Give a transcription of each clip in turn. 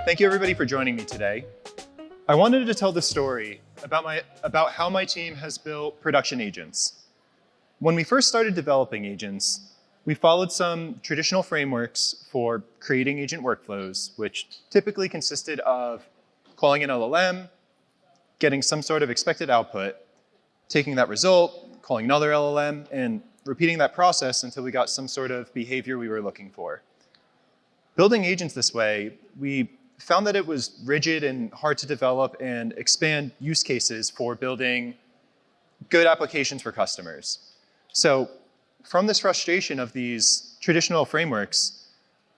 Thank you everybody for joining me today. I wanted to tell the story about how my team has built production agents. When we first started developing agents, we followed some traditional frameworks for creating agent workflows, which typically consisted of calling an LLM, getting some sort of expected output, taking that result, calling another LLM, and repeating that process until we got some sort of behavior we were looking for. Building agents this way, we found that it was rigid and hard to develop and expand use cases for building good applications for customers. So from this frustration of these traditional frameworks,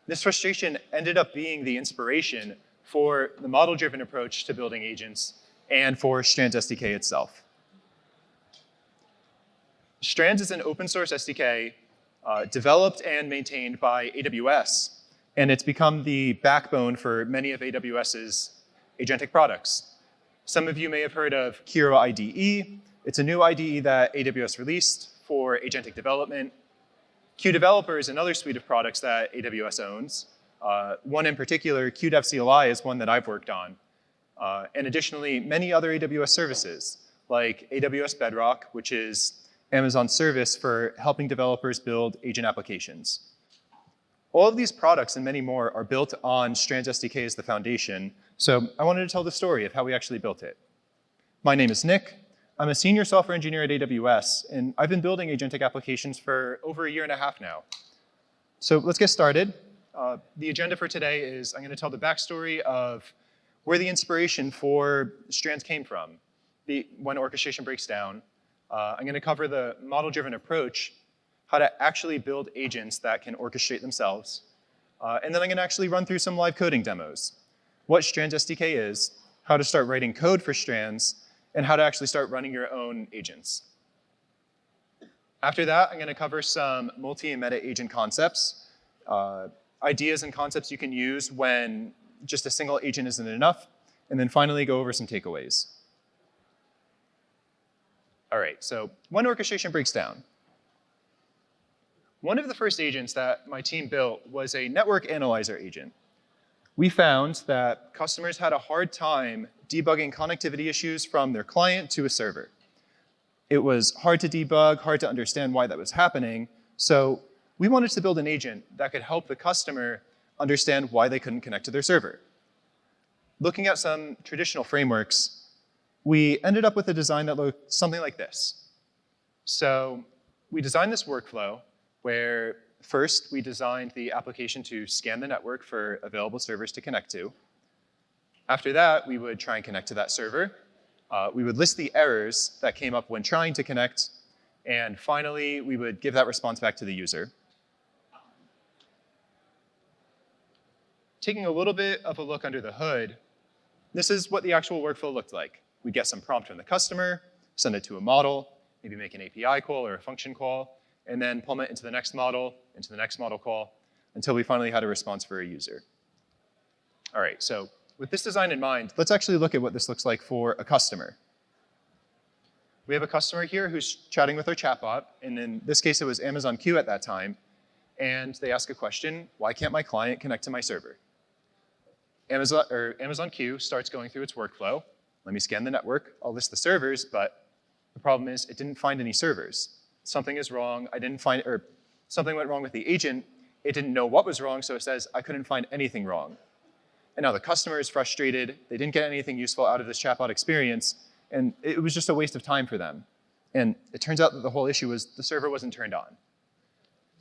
this frustration ended up being the inspiration for the model-driven approach to building agents and for Strands SDK itself. Strands is an open source SDK developed and maintained by AWS. And it's become the backbone for many of AWS's agentic products. Some of you may have heard of Kiro IDE. It's a new IDE that AWS released for agentic development. QDeveloper is another suite of products that AWS owns. One in particular, QDev CLI, is one that I've worked on. And additionally, many other AWS services, like AWS Bedrock, which is Amazon's service for helping developers build agent applications. All of these products and many more are built on Strands SDK as the foundation, so I wanted to tell the story of how we actually built it. My name is Nick. I'm a senior software engineer at AWS, and I've been building agentic applications for over 1.5 years now. So let's get started. The agenda for today is I'm going to tell the backstory of where the inspiration for Strands came from, when orchestration breaks down. I'm going to cover the model-driven approach, how to actually build agents that can orchestrate themselves. And then I'm going to actually run through some live coding demos. What Strands SDK is, how to start writing code for Strands, and how to actually start running your own agents. After that, I'm going to cover some multi and meta agent concepts, ideas and concepts you can use when just a single agent isn't enough, and then finally go over some takeaways. All right, so when orchestration breaks down, one of the first agents that my team built was a network analyzer agent. We found that customers had a hard time debugging connectivity issues from their client to a server. It was hard to debug, hard to understand why that was happening, so we wanted to build an agent that could help the customer understand why they couldn't connect to their server. Looking at some traditional frameworks, we ended up with a design that looked something like this. So we designed this workflow where first we designed the application to scan the network for available servers to connect to. After that, we would try and connect to that server. We would list the errors that came up when trying to connect. And finally, we would give that response back to the user. Taking a little bit of a look under the hood, this is what the actual workflow looked like. We'd get some prompt from the customer, send it to a model, maybe make an API call or a function call, and then plummet into the next model call, until we finally had a response for a user. All right, so with this design in mind, let's actually look at what this looks like for a customer. We have a customer here who's chatting with our chatbot, and in this case, it was Amazon Q at that time, and they ask a question, why can't my client connect to my server? Amazon Q starts going through its workflow. Let me scan the network, I'll list the servers, but the problem is it didn't find any servers. Something is wrong, something went wrong with the agent, it didn't know what was wrong, so it says, I couldn't find anything wrong. And now the customer is frustrated, they didn't get anything useful out of this chatbot experience, and it was just a waste of time for them. And it turns out that the whole issue was the server wasn't turned on.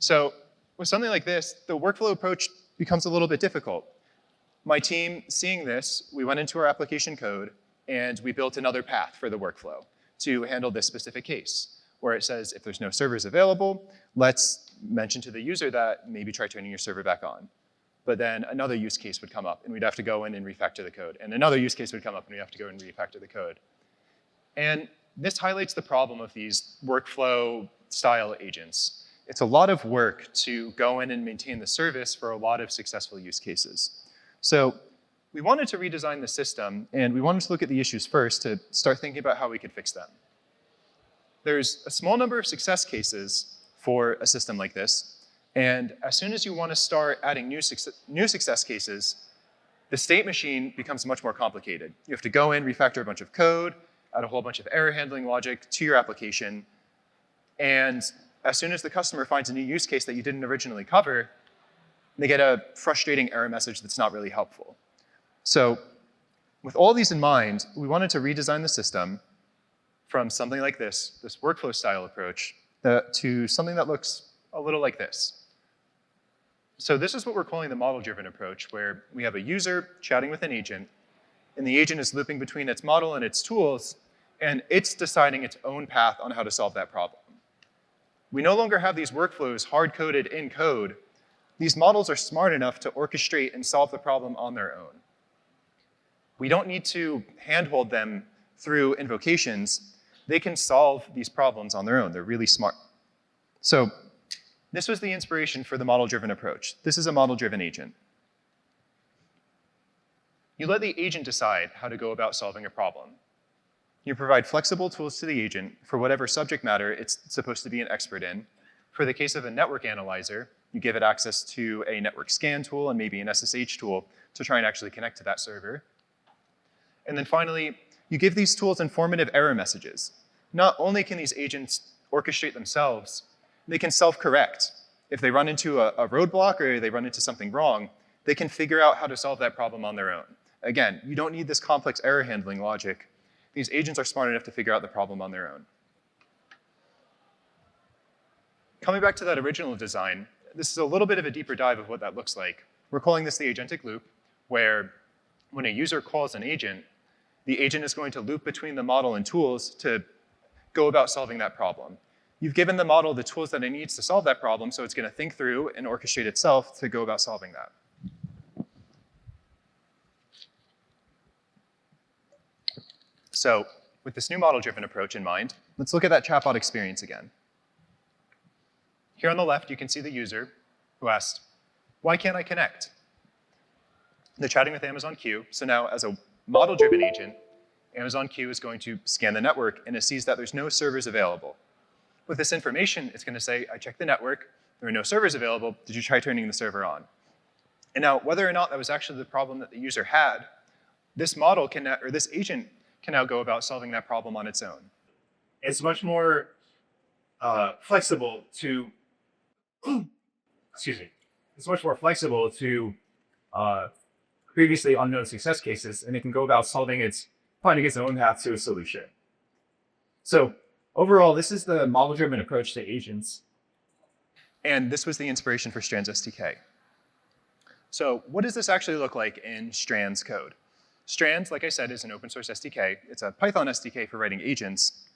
So with something like this, the workflow approach becomes a little bit difficult. My team, seeing this, we went into our application code, and we built another path for the workflow to handle this specific case, where it says if there's no servers available, let's mention to the user that maybe try turning your server back on. But then another use case would come up, and we'd have to go in and refactor the code. And another use case would come up, and we'd have to go and refactor the code. And this highlights the problem of these workflow style agents. It's a lot of work to go in and maintain the service for a lot of successful use cases. So we wanted to redesign the system, and we wanted to look at the issues first to start thinking about how we could fix them. There's a small number of success cases for a system like this. And as soon as you want to start adding new success cases, the state machine becomes much more complicated. You have to go in, refactor a bunch of code, add a whole bunch of error handling logic to your application. And as soon as the customer finds a new use case that you didn't originally cover, they get a frustrating error message that's not really helpful. So with all these in mind, we wanted to redesign the system from something like this workflow style approach, to something that looks a little like this. So this is what we're calling the model-driven approach, where we have a user chatting with an agent, and the agent is looping between its model and its tools, and it's deciding its own path on how to solve that problem. We no longer have these workflows hard-coded in code. These models are smart enough to orchestrate and solve the problem on their own. We don't need to handhold them through invocations. They can solve these problems on their own. They're really smart. So this was the inspiration for the model-driven approach. This is a model-driven agent. You let the agent decide how to go about solving a problem. You provide flexible tools to the agent for whatever subject matter it's supposed to be an expert in. For the case of a network analyzer, you give it access to a network scan tool and maybe an SSH tool to try and actually connect to that server. And then finally, you give these tools informative error messages. Not only can these agents orchestrate themselves, they can self-correct. If they run into a roadblock or they run into something wrong, they can figure out how to solve that problem on their own. Again, you don't need this complex error handling logic. These agents are smart enough to figure out the problem on their own. Coming back to that original design, this is a little bit of a deeper dive of what that looks like. We're calling this the agentic loop, where when a user calls an agent, the agent is going to loop between the model and tools to go about solving that problem. You've given the model the tools that it needs to solve that problem, so it's going to think through and orchestrate itself to go about solving that. So with this new model-driven approach in mind, let's look at that chatbot experience again. Here on the left, you can see the user who asked, why can't I connect? They're chatting with Amazon Q, so now as a model-driven agent, Amazon Q is going to scan the network, and it sees that there's no servers available. With this information, it's going to say, I checked the network, there are no servers available, did you try turning the server on? And now, whether or not that was actually the problem that the user had, this model can, or this agent can now go about solving that problem on its own. It's much more flexible to, excuse me, it's much more flexible to previously unknown success cases, and it can go about finding its own path to a solution. So overall, this is the model-driven approach to agents. And this was the inspiration for Strands SDK. So what does this actually look like in Strands code? Strands, like I said, is an open source SDK. It's a Python SDK for writing agents.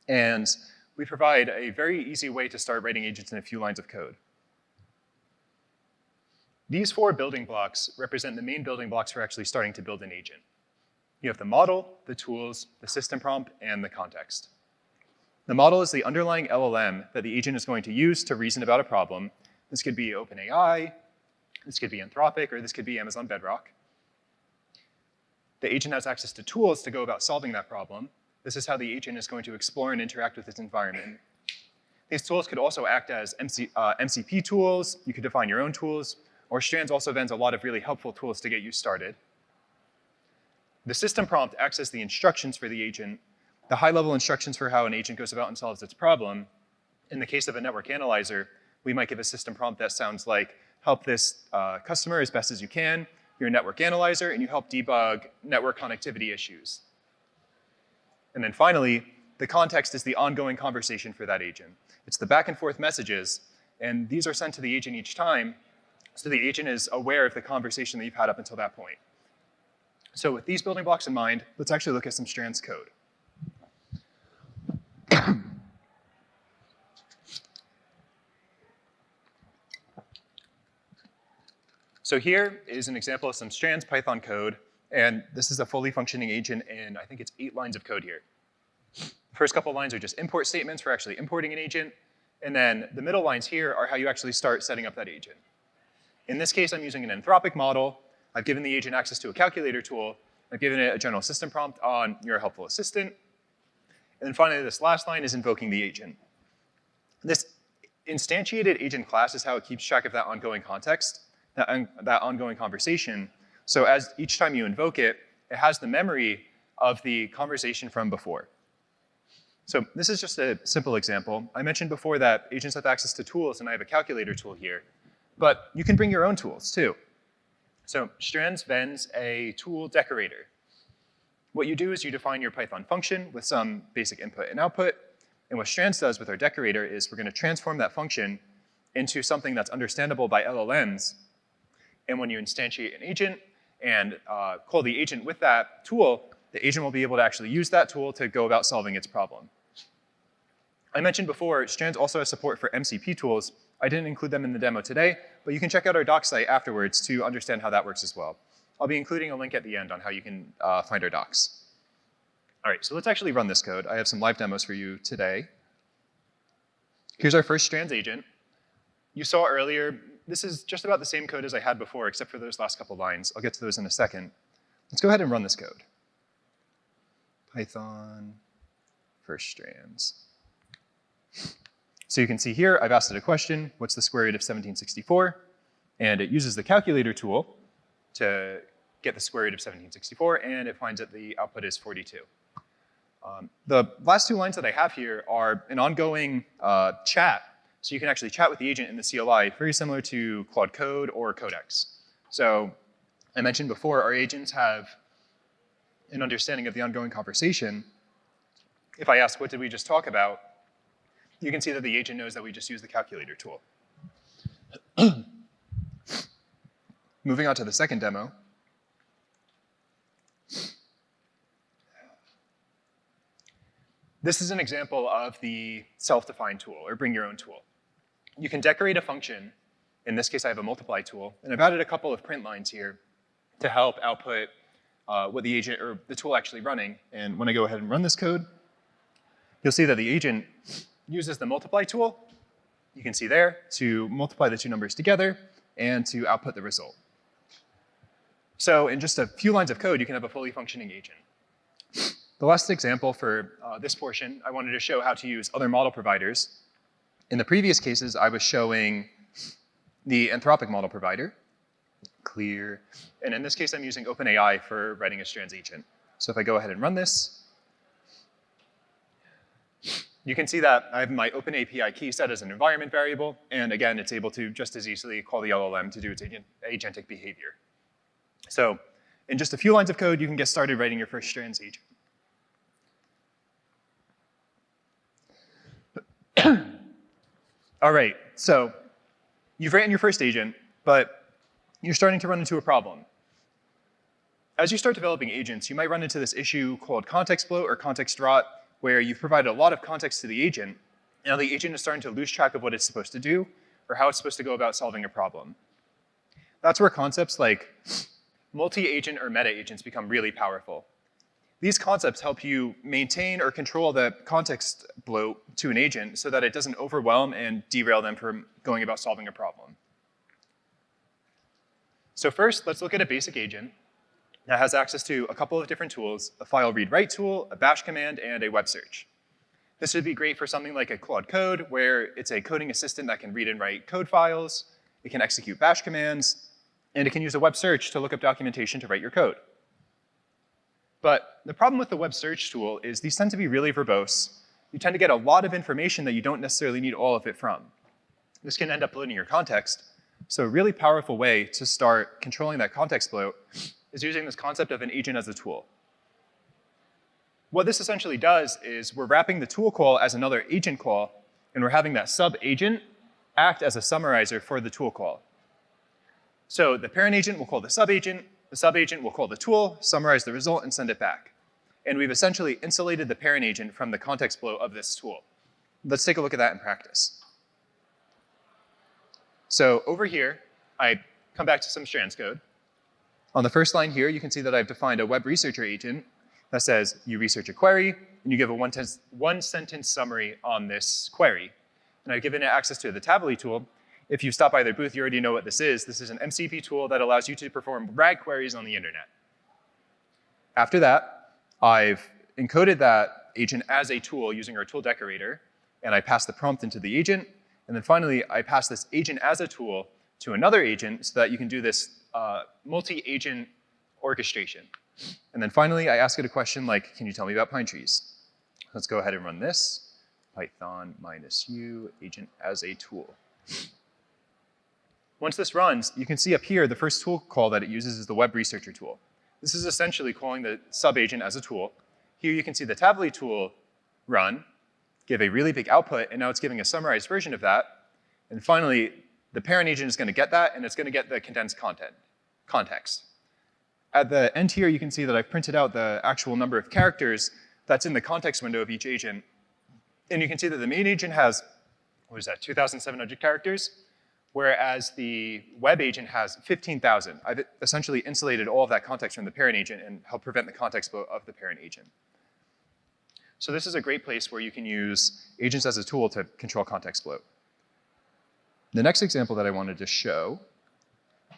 And we provide a very easy way to start writing agents in a few lines of code. These 4 building blocks represent the main building blocks for actually starting to build an agent. You have the model, the tools, the system prompt, and the context. The model is the underlying LLM that the agent is going to use to reason about a problem. This could be OpenAI, this could be Anthropic, or this could be Amazon Bedrock. The agent has access to tools to go about solving that problem. This is how the agent is going to explore and interact with its environment. These tools could also act as MCP tools. You could define your own tools. Or Strands also vends a lot of really helpful tools to get you started. The system prompt acts as the instructions for the agent, the high-level instructions for how an agent goes about and solves its problem. In the case of a network analyzer, we might give a system prompt that sounds like, help this customer as best as you can. You're a network analyzer, and you help debug network connectivity issues. And then finally, the context is the ongoing conversation for that agent. It's the back and forth messages, and these are sent to the agent each time, so the agent is aware of the conversation that you've had up until that point. So with these building blocks in mind, let's actually look at some Strands code. So here is an example of some Strands Python code, and this is a fully functioning agent in, I think it's 8 lines of code here. The first couple lines are just import statements for actually importing an agent, and then the middle lines here are how you actually start setting up that agent. In this case, I'm using an Anthropic model. I've given the agent access to a calculator tool. I've given it a general system prompt on you're a helpful assistant. And then finally, this last line is invoking the agent. This instantiated agent class is how it keeps track of that ongoing context, that ongoing conversation. So as each time you invoke it, it has the memory of the conversation from before. So this is just a simple example. I mentioned before that agents have access to tools, and I have a calculator tool here. But you can bring your own tools, too. So Strands vends a tool decorator. What you do is you define your Python function with some basic input and output. And what Strands does with our decorator is we're going to transform that function into something that's understandable by LLMs. And when you instantiate an agent and call the agent with that tool, the agent will be able to actually use that tool to go about solving its problem. I mentioned before, Strands also has support for MCP tools. I didn't include them in the demo today, but you can check out our docs site afterwards to understand how that works as well. I'll be including a link at the end on how you can find our docs. All right, so let's actually run this code. I have some live demos for you today. Here's our first Strands agent. You saw earlier, this is just about the same code as I had before, except for those last couple lines. I'll get to those in a second. Let's go ahead and run this code. Python, first Strands. So you can see here, I've asked it a question, what's the square root of 1764? And it uses the calculator tool to get the square root of 1764, and it finds that the output is 42. The last two lines that I have here are an ongoing chat, so you can actually chat with the agent in the CLI, very similar to Claude Code or Codex. So I mentioned before, our agents have an understanding of the ongoing conversation. If I ask, what did we just talk about? You can see that the agent knows that we just used the calculator tool. Moving on to the second demo. This is an example of the self-defined tool, or bring your own tool. You can decorate a function. In this case, I have a multiply tool, and I've added a couple of print lines here to help output what the agent or the tool actually running. And when I go ahead and run this code, you'll see that the agent uses the multiply tool, you can see there, to multiply the two numbers together and to output the result. So in just a few lines of code, you can have a fully functioning agent. The last example for this portion, I wanted to show how to use other model providers. In the previous cases, I was showing the Anthropic model provider, clear. And in this case, I'm using OpenAI for writing a Strands agent. So if I go ahead and run this, you can see that I have my OpenAPI key set as an environment variable. And again, it's able to just as easily call the LLM to do its agentic behavior. So in just a few lines of code, you can get started writing your first Strands agent. All right, so you've written your first agent, but you're starting to run into a problem. As you start developing agents, you might run into this issue called context bloat or context rot, where you've provided a lot of context to the agent. Now the agent is starting to lose track of what it's supposed to do or how it's supposed to go about solving a problem. That's where concepts like multi-agent or meta-agents become really powerful. These concepts help you maintain or control the context bloat to an agent so that it doesn't overwhelm and derail them from going about solving a problem. So first, let's look at a basic agent that has access to a couple of different tools, a file read-write tool, a bash command, and a web search. This would be great for something like a Claude Code, where it's a coding assistant that can read and write code files, it can execute bash commands, and it can use a web search to look up documentation to write your code. But the problem with the web search tool is these tend to be really verbose. You tend to get a lot of information that you don't necessarily need all of it from. This can end up bloating your context. So a really powerful way to start controlling that context bloat is using this concept of an agent as a tool. What this essentially does is we're wrapping the tool call as another agent call, and we're having that sub-agent act as a summarizer for the tool call. So the parent agent will call the sub-agent will call the tool, summarize the result, and send it back. And we've essentially insulated the parent agent from the context bloat of this tool. Let's take a look at that in practice. So over here, I come back to some Strands code. On the first line here, you can see that I've defined a web researcher agent that says you research a query, and you give a one-sentence summary on this query. And I've given it access to the Tavily tool. If you stop by their booth, you already know what this is. This is an MCP tool that allows you to perform RAG queries on the internet. After that, I've encoded that agent as a tool using our tool decorator, and I pass the prompt into the agent, And then finally, I pass this agent as a tool to another agent so that you can do this multi-agent orchestration. And then finally, I ask it a question like, can you tell me about pine trees? Let's go ahead and run this. Python -u agent as a tool. Once this runs, you can see up here, the first tool call that it uses is the web researcher tool. This is essentially calling the sub-agent as a tool. Here you can see the Tavily tool run, give a really big output, and now it's giving a summarized version of that. And finally, the parent agent is going to get that, and it's going to get the condensed context. At the end here, you can see that I've printed out the actual number of characters that's in the context window of each agent. And you can see that the main agent has, 2,700 characters, whereas the web agent has 15,000. I've essentially insulated all of that context from the parent agent and helped prevent the context bloat of the parent agent. So this is a great place where you can use agents as a tool to control context bloat. The next example that I wanted to show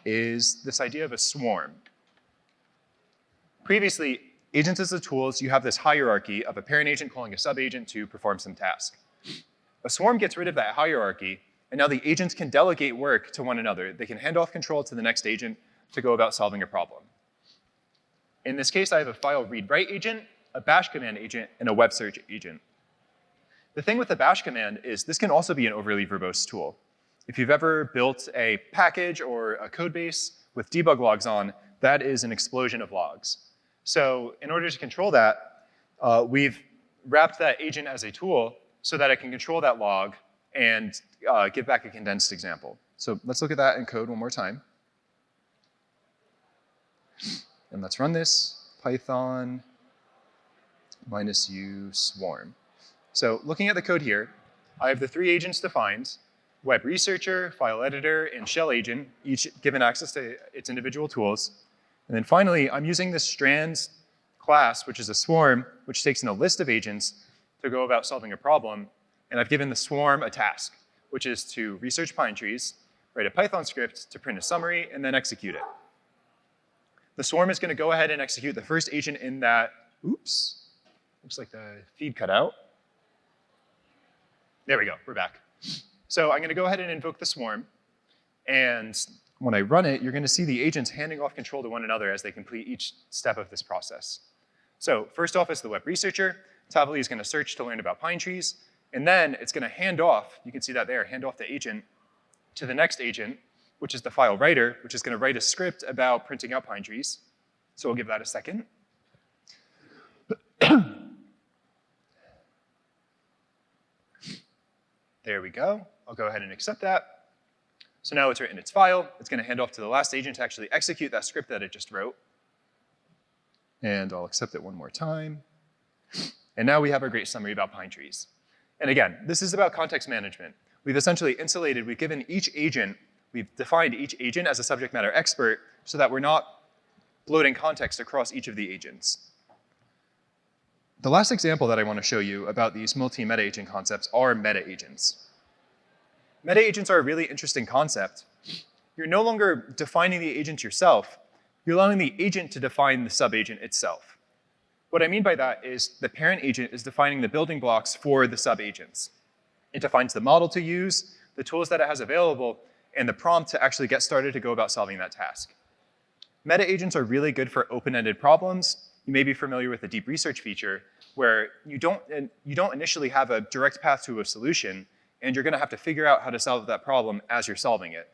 is this idea of a swarm. Previously, agents as a tools, you have this hierarchy of a parent agent calling a sub-agent to perform some task. A swarm gets rid of that hierarchy, and now the agents can delegate work to one another. They can hand off control to the next agent to go about solving a problem. In this case, I have a file read-write agent, a bash command agent, and a web search agent. The thing with the bash command is this can also be an overly verbose tool. If you've ever built a package or a code base with debug logs on, that is an explosion of logs. So in order to control that, we've wrapped that agent as a tool so that it can control that log and give back a condensed example. So let's look at that in code one more time. And let's run this, Python -u swarm. So looking at the code here, I have the three agents defined, web researcher, file editor, and shell agent, each given access to its individual tools. And then finally, I'm using this Strands class, which is a swarm, which takes in a list of agents to go about solving a problem. And I've given the swarm a task, which is to research pine trees, write a Python script to print a summary, and then execute it. The swarm is going to go ahead and execute the first agent in that, oops, looks like the feed cut out. There we go, we're back. So I'm going to go ahead and invoke the swarm. And when I run it, you're going to see the agents handing off control to one another as they complete each step of this process. So first off is the web researcher. Tavily is going to search to learn about pine trees. And then it's going to hand off, you can see that there, hand off the agent to the next agent, which is the file writer, which is going to write a script about printing out pine trees. So we'll give that a second. There we go. I'll go ahead and accept that. So now it's written its file. It's going to hand off to the last agent to actually execute that script that it just wrote. And I'll accept it one more time. And now we have our great summary about pine trees. And again, this is about context management. We've essentially insulated, we've given each agent, we've defined each agent as a subject matter expert so that we're not bloating context across each of the agents. The last example that I want to show you about these multi-meta agent concepts are meta agents. Meta agents are a really interesting concept. You're no longer defining the agent yourself. You're allowing the agent to define the sub-agent itself. What I mean by that is the parent agent is defining the building blocks for the sub-agents. It defines the model to use, the tools that it has available, and the prompt to actually get started to go about solving that task. Meta agents are really good for open-ended problems. You may be familiar with the deep research feature, where you don't initially have a direct path to a solution, and you're going to have to figure out how to solve that problem as you're solving it.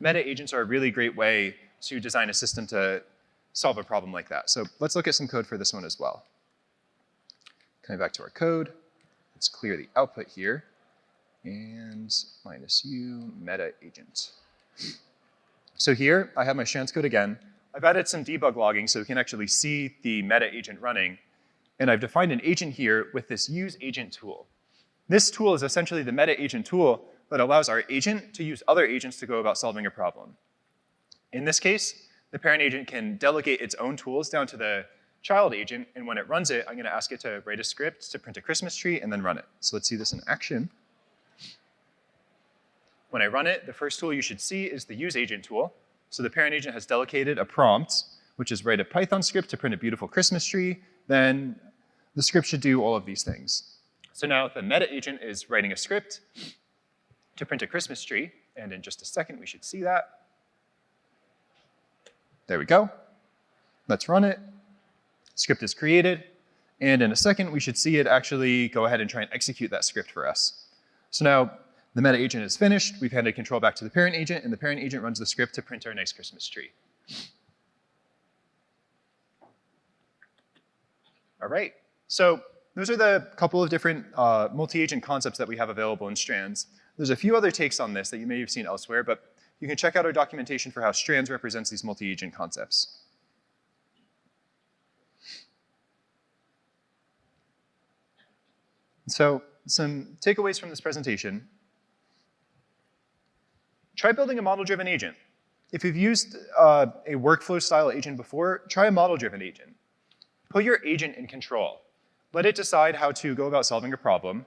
Meta agents are a really great way to design a system to solve a problem like that. So let's look at some code for this one as well. Coming back to our code, let's clear the output here, and -u meta agent. So here, I have my Strands code again. I've added some debug logging so we can actually see the meta agent running. And I've defined an agent here with this use agent tool. This tool is essentially the meta agent tool that allows our agent to use other agents to go about solving a problem. In this case, the parent agent can delegate its own tools down to the child agent, and when it runs it, I'm going to ask it to write a script to print a Christmas tree and then run it. So let's see this in action. When I run it, the first tool you should see is the use agent tool. So the parent agent has delegated a prompt, which is write a Python script to print a beautiful Christmas tree. Then the script should do all of these things. So now the meta agent is writing a script to print a Christmas tree, and in just a second we should see that. There we go. Let's run it. Script is created, and in a second we should see it actually go ahead and try and execute that script for us. So now the meta agent is finished, we've handed control back to the parent agent, and the parent agent runs the script to print our nice Christmas tree. All right, so those are the couple of different multi-agent concepts that we have available in Strands. There's a few other takes on this that you may have seen elsewhere, but you can check out our documentation for how Strands represents these multi-agent concepts. So some takeaways from this presentation. Try building a model-driven agent. If you've used a workflow-style agent before, try a model-driven agent. Put your agent in control. Let it decide how to go about solving a problem.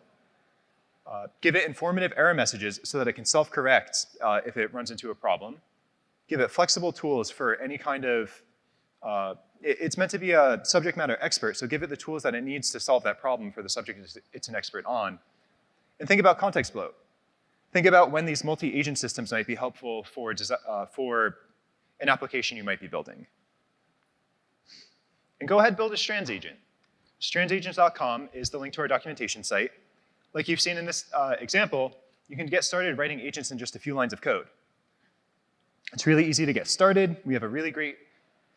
Give it informative error messages so that it can self-correct if it runs into a problem. Give it flexible tools for any kind of, it's meant to be a subject matter expert, so give it the tools that it needs to solve that problem for the subject it's an expert on. And think about context flow. Think about when these multi-agent systems might be helpful for an application you might be building. And go ahead and build a Strands agent. Strandsagents.com is the link to our documentation site. Like you've seen in this example, you can get started writing agents in just a few lines of code. It's really easy to get started. We have a really great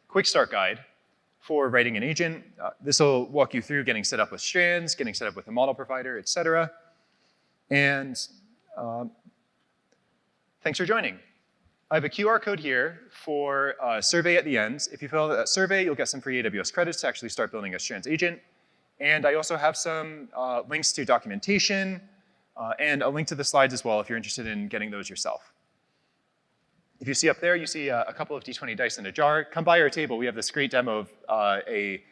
quick start guide for writing an agent. This will walk you through getting set up with Strands, getting set up with a model provider, et cetera. And thanks for joining. I have a QR code here for a survey at the end. If you fill out that survey, you'll get some free AWS credits to actually start building a Strands agent. And I also have some links to documentation and a link to the slides as well if you're interested in getting those yourself. If you see up there, you see a couple of D20 dice in a jar. Come by our table. We have this great demo of a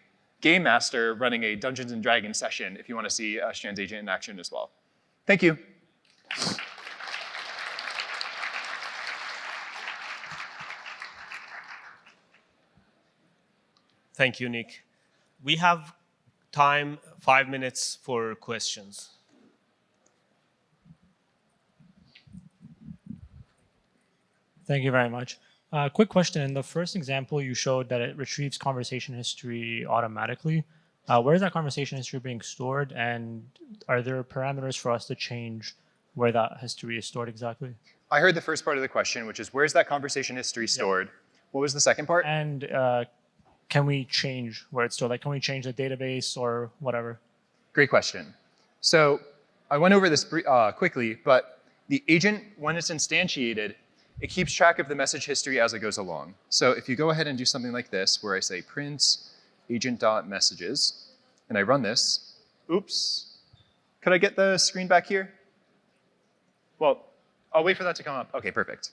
game master running a Dungeons & Dragons session if you want to see a Strands agent in action as well. Thank you. Thank you, Nick. We have time, 5 minutes for questions. Thank you very much. Quick question. In the first example, you showed that it retrieves conversation history automatically. Where is that conversation history being stored? And are there parameters for us to change where that history is stored exactly? I heard the first part of the question, which is where's that conversation history stored? Yep. What was the second part? And can we change where it's stored? Like, can we change the database or whatever? Great question. So I went over this quickly, but the agent, when it's instantiated, it keeps track of the message history as it goes along. So if you go ahead and do something like this, where I say print agent.messages, and I run this, oops, could I get the screen back here? Well, I'll wait for that to come up. OK, perfect.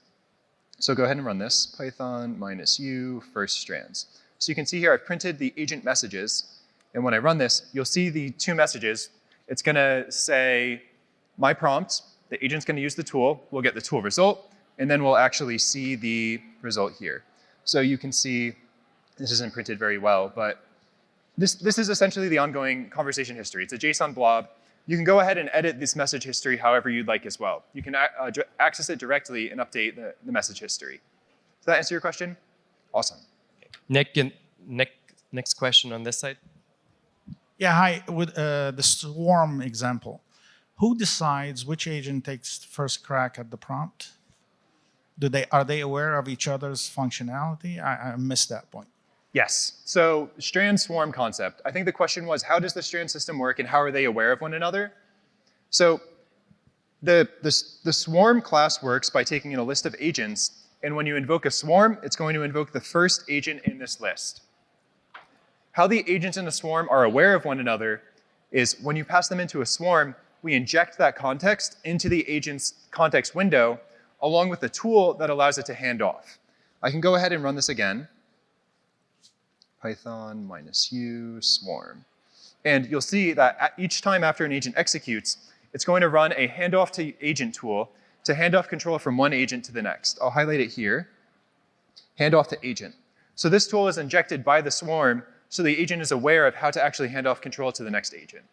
So go ahead and run this, Python -u first strands. So you can see here I've printed the agent messages. And when I run this, you'll see the two messages. It's going to say my prompt. The agent's going to use the tool. We'll get the tool result. And then we'll actually see the result here. So you can see this isn't printed very well, but this is essentially the ongoing conversation history. It's a JSON blob. You can go ahead and edit this message history however you'd like as well. You can access it directly and update the message history. Does that answer your question? Awesome. Nick, next question on this side. Yeah, hi. With the swarm example, who decides which agent takes first crack at the prompt? Are they aware of each other's functionality? I missed that point. Yes. So Strand swarm concept. I think the question was, how does the Strand system work and how are they aware of one another? So the swarm class works by taking in a list of agents. And when you invoke a swarm, it's going to invoke the first agent in this list. How the agents in the swarm are aware of one another is when you pass them into a swarm, we inject that context into the agent's context window along with the tool that allows it to hand off. I can go ahead and run this again. Python -u swarm. And you'll see that each time after an agent executes, it's going to run a handoff to agent tool to hand off control from one agent to the next. I'll highlight it here. Handoff to agent. So this tool is injected by the swarm so the agent is aware of how to actually hand off control to the next agent.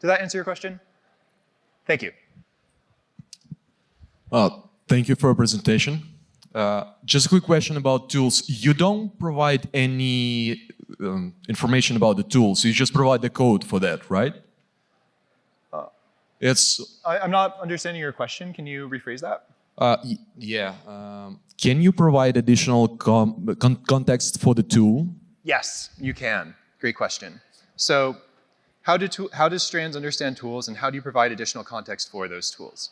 Did that answer your question? Thank you. Thank you for your presentation. Just a quick question about tools. You don't provide any information about the tools. You just provide the code for that, right? I'm not understanding your question. Can you rephrase that? Yeah. Can you provide additional context for the tool? Yes, you can. Great question. So how does Strands understand tools, and how do you provide additional context for those tools?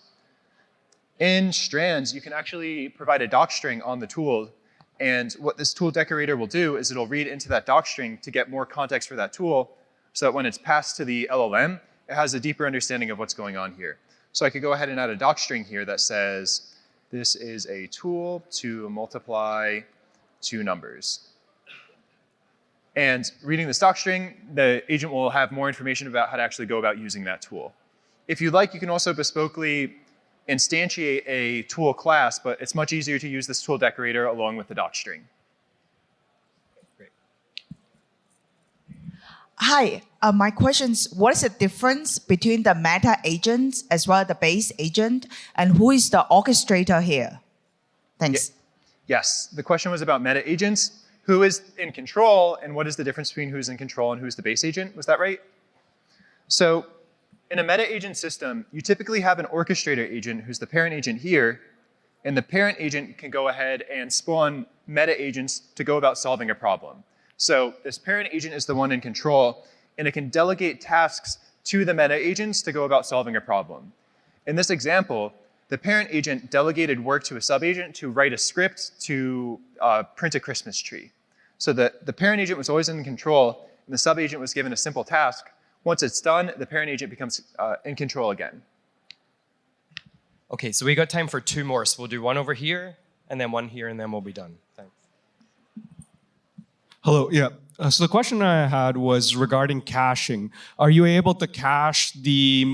In Strands, you can actually provide a doc string on the tool, and what this tool decorator will do is it'll read into that doc string to get more context for that tool, so that when it's passed to the LLM, it has a deeper understanding of what's going on here. So I could go ahead and add a doc string here that says, this is a tool to multiply two numbers. And reading this doc string, the agent will have more information about how to actually go about using that tool. If you'd like, you can also bespokely instantiate a tool class, but it's much easier to use this tool decorator along with the doc string. Great. Hi, my question is, what is the difference between the meta agents as well as the base agent, and who is the orchestrator here? Thanks. Yes, the question was about meta agents. Who is in control, and what is the difference between who's in control and who's the base agent? Was that right? So in a meta agent system, you typically have an orchestrator agent who's the parent agent here, and the parent agent can go ahead and spawn meta agents to go about solving a problem. So this parent agent is the one in control, and it can delegate tasks to the meta agents to go about solving a problem. In this example, the parent agent delegated work to a sub-agent to write a script to print a Christmas tree. So the parent agent was always in control, and the sub-agent was given a simple task. Once it's done, the parent agent becomes in control again. Okay, so we got time for two more. So we'll do one over here, and then one here, and then we'll be done. Thanks. Hello, yeah. So the question I had was regarding caching. Are you able to cache the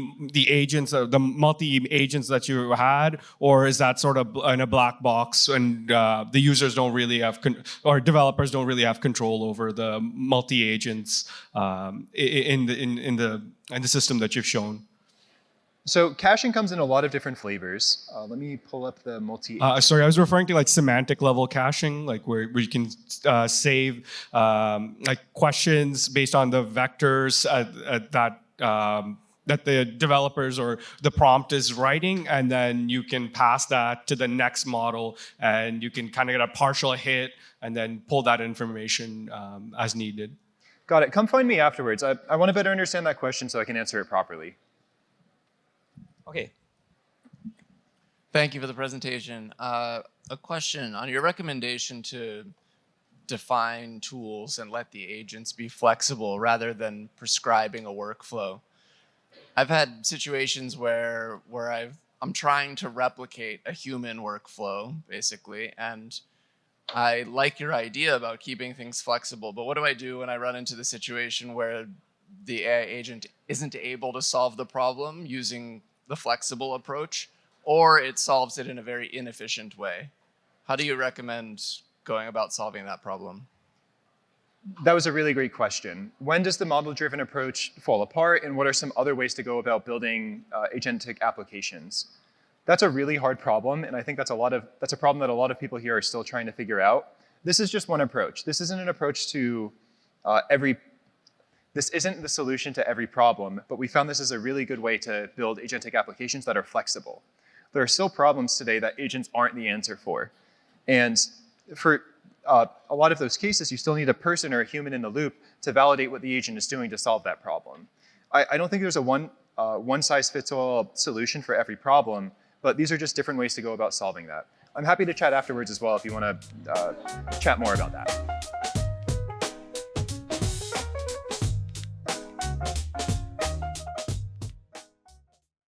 agents, the multi-agents that you had, or is that sort of in a black box and the users don't really have, or developers don't really have control over the multi-agents in the system that you've shown? So caching comes in a lot of different flavors. Let me pull up the sorry, I was referring to like semantic level caching, like where you can save like questions based on the vectors that the developers or the prompt is writing, and then you can pass that to the next model, and you can kind of get a partial hit and then pull that information as needed. Got it. Come find me afterwards. I want to better understand that question so I can answer it properly. Okay. Thank you for the presentation. A question on your recommendation to define tools and let the agents be flexible rather than prescribing a workflow. I've had situations where I'm trying to replicate a human workflow, basically, and I like your idea about keeping things flexible, but what do I do when I run into the situation where the AI agent isn't able to solve the problem using the flexible approach, or it solves it in a very inefficient way? How do you recommend going about solving that problem? That was a really great question. When does the model-driven approach fall apart, and what are some other ways to go about building agentic applications? That's a really hard problem, and I think that's a problem that a lot of people here are still trying to figure out. This is just one approach. This isn't an approach to This isn't the solution to every problem, but we found this is a really good way to build agentic applications that are flexible. There are still problems today that agents aren't the answer for. And for a lot of those cases, you still need a person or a human in the loop to validate what the agent is doing to solve that problem. I don't think there's a one-size-fits-all solution for every problem, but these are just different ways to go about solving that. I'm happy to chat afterwards as well if you want to chat more about that.